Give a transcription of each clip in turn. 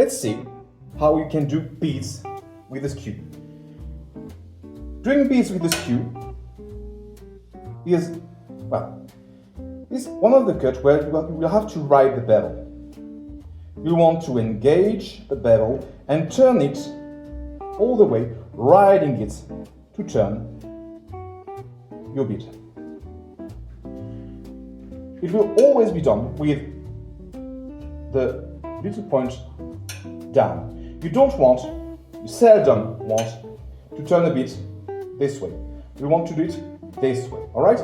Let's see how you can do beads with the skew. Doing beads with the skew is, well, is one of the cuts where you will have to ride the bevel. You want to engage the bevel and turn it all the way, riding it to turn your bead. It will always be done with the little point down. You seldom want to turn the bead this way. You want to do it this way, alright?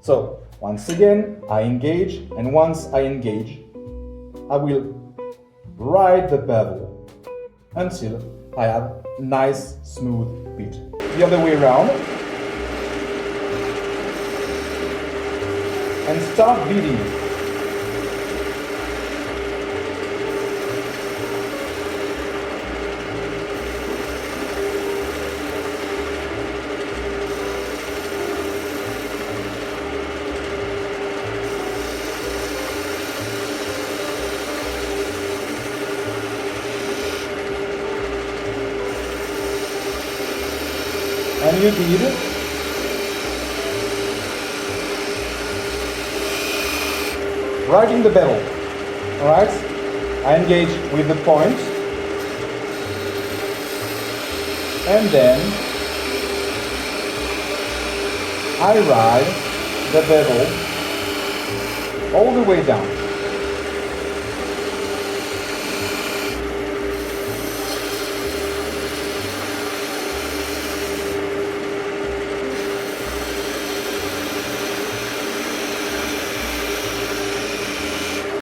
So, once again, I engage, and once I engage, I will ride the bevel until I have a nice, smooth bead. The other way around. And start beading. And you bead. Riding the bevel, alright? I engage with the point, and then I ride the bevel all the way down.